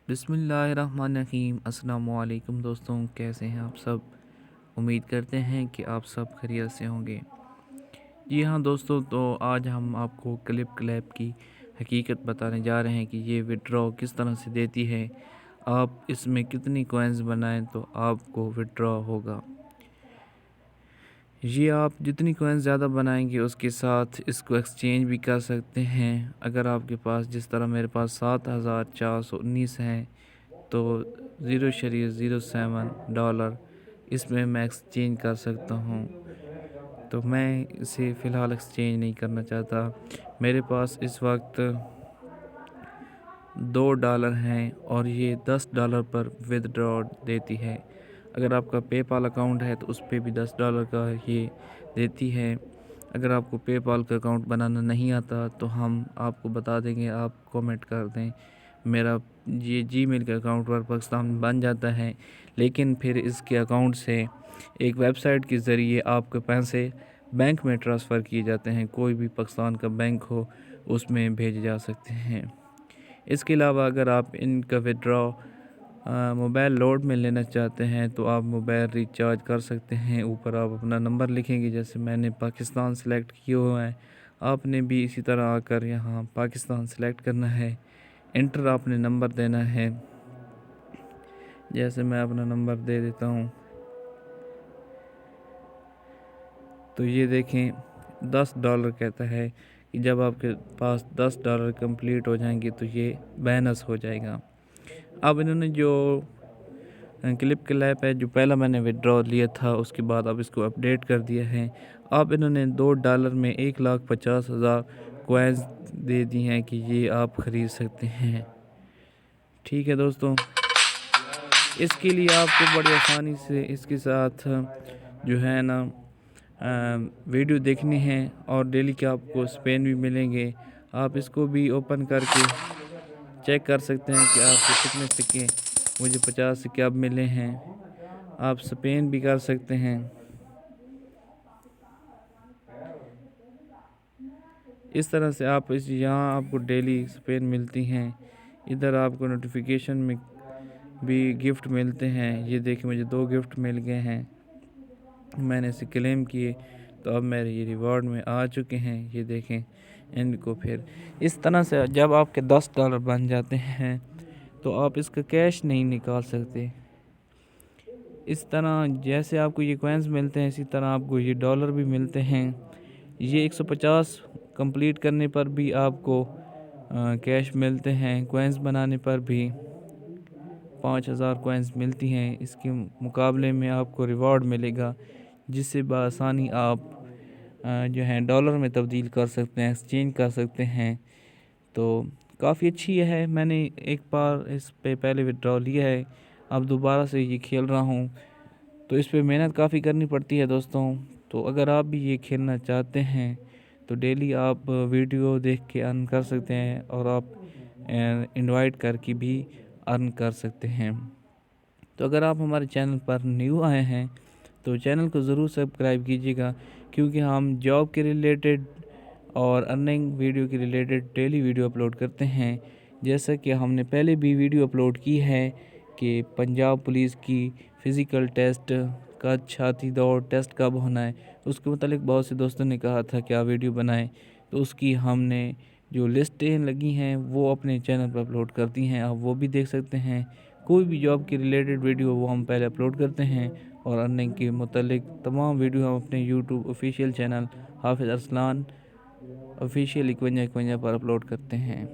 بسم اللہ الرحمن الرحیم۔ السلام علیکم دوستوں، کیسے ہیں آپ سب؟ امید کرتے ہیں کہ آپ سب خیریت سے ہوں گے۔ جی ہاں دوستوں، تو آج ہم آپ کو کلپ کلیپ کی حقیقت بتانے جا رہے ہیں کہ یہ وڈرا کس طرح سے دیتی ہے۔ آپ اس میں کتنی کوائنز بنائیں تو آپ کو وڈرا ہوگا۔ یہ آپ جتنی کوائنز زیادہ بنائیں گے اس کے ساتھ اس کو ایکسچینج بھی کر سکتے ہیں۔ اگر آپ کے پاس جس طرح میرے پاس 7419 ہیں تو 0.07 ڈالر اس میں ایکسچینج کر سکتا ہوں، تو میں اسے فی الحال ایکسچینج نہیں کرنا چاہتا۔ میرے پاس اس وقت $2 ہیں اور یہ $10 پر ودڈرا دیتی ہے۔ اگر آپ کا پے پال اکاؤنٹ ہے تو اس پہ بھی $10 کا یہ دیتی ہے۔ اگر آپ کو پے پال کا اکاؤنٹ بنانا نہیں آتا تو ہم آپ کو بتا دیں گے، آپ کومنٹ کر دیں۔ میرا یہ جی میل کا اکاؤنٹ پر پاکستان بن جاتا ہے، لیکن پھر اس کے اکاؤنٹ سے ایک ویب سائٹ کے ذریعے آپ کے پیسے بینک میں ٹرانسفر کیے جاتے ہیں۔ کوئی بھی پاکستان کا بینک ہو اس میں بھیجے جا سکتے ہیں۔ اس کے علاوہ اگر آپ ان کا وڈرا موبائل لوڈ میں لینا چاہتے ہیں تو آپ موبائل ریچارج کر سکتے ہیں۔ اوپر آپ اپنا نمبر لکھیں گے، جیسے میں نے پاکستان سلیکٹ کیا ہوا ہے، آپ نے بھی اسی طرح آ کر یہاں پاکستان سلیکٹ کرنا ہے۔ انٹر آپ نے نمبر دینا ہے، جیسے میں اپنا نمبر دے دیتا ہوں۔ تو یہ دیکھیں $10 کہتا ہے کہ جب آپ کے پاس $10 کمپلیٹ ہو جائیں گے تو یہ بینس ہو جائے گا۔ اب انہوں نے جو کلپ کلیپ ہے، جو پہلا میں نے وڈرا لیا تھا، اس کے بعد اب اس کو اپڈیٹ کر دیا ہے۔ اب انہوں نے $2 میں 1,50,000 کوائنز دے دی ہیں کہ یہ آپ خرید سکتے ہیں۔ ٹھیک ہے دوستوں، اس کے لیے آپ کو بڑی آسانی سے اس کے ساتھ جو ہے نا ویڈیو دیکھنی ہے، اور ڈیلی کے آپ کو سپین بھی ملیں گے۔ آپ اس کو بھی اوپن کر کے چیک کر سکتے ہیں کہ آپ کو کتنے سکے، مجھے 50 سکے اب ملے ہیں۔ آپ سپین بھی کر سکتے ہیں۔ اس طرح سے آپ یہاں آپ کو ڈیلی سپین ملتی ہیں۔ ادھر آپ کو نوٹیفیکیشن میں بھی گفٹ ملتے ہیں۔ یہ دیکھیں مجھے 2 گفٹ مل گئے ہیں، میں نے اسے کلیم کیے تو اب میرے یہ ریوارڈ میں آ چکے ہیں۔ یہ دیکھیں ان کو پھر اس طرح سے جب آپ کے $10 بن جاتے ہیں تو آپ اس کا کیش نہیں نکال سکتے۔ اس طرح جیسے آپ کو یہ کوائنز ملتے ہیں، اسی طرح آپ کو یہ ڈالر بھی ملتے ہیں۔ یہ 150 کمپلیٹ کرنے پر بھی آپ کو کیش ملتے ہیں، کوائنز بنانے پر بھی 5000 کوائنز ملتی ہیں۔ اس کے مقابلے میں آپ کو ریوارڈ ملے گا، جس سے بآسانی آپ جو ہیں ڈالر میں تبدیل کر سکتے ہیں، ایکسچینج کر سکتے ہیں۔ تو کافی اچھی ہے۔ میں نے ایک بار اس پہ پہلے وڈرا لیا ہے، اب دوبارہ سے یہ کھیل رہا ہوں، تو اس پہ محنت کافی کرنی پڑتی ہے دوستوں۔ تو اگر آپ بھی یہ کھیلنا چاہتے ہیں تو ڈیلی آپ ویڈیو دیکھ کے ارن کر سکتے ہیں، اور آپ انوائٹ کر کے بھی ارن کر سکتے ہیں۔ تو اگر آپ ہمارے چینل پر نیو آئے ہیں تو چینل کو ضرور سبسکرائب کیجیے گا، کیونکہ ہم جاب کے ریلیٹڈ اور ارننگ ویڈیو کے ریلیٹڈ ڈیلی ویڈیو اپلوڈ کرتے ہیں۔ جیسا کہ ہم نے پہلے بھی ویڈیو اپلوڈ کی ہے کہ پنجاب پولیس کی فزیکل ٹیسٹ کا چھاتی دوڑ ٹیسٹ کب ہونا ہے، اس کے متعلق بہت سے دوستوں نے کہا تھا کہ آپ ویڈیو بنائیں، تو اس کی ہم نے جو لسٹیں لگی ہیں وہ اپنے چینل پر اپلوڈ کرتی ہیں، آپ وہ بھی دیکھ سکتے ہیں۔ کوئی بھی جاب کے ریلیٹڈ ویڈیو وہ ہم پہلے اپلوڈ کرتے ہیں، اور ارننگ کے متعلق تمام ویڈیو ہم اپنے یوٹیوب آفیشیل چینل حافظ ارسلان آفیشیل 5151 پر اپلوڈ کرتے ہیں۔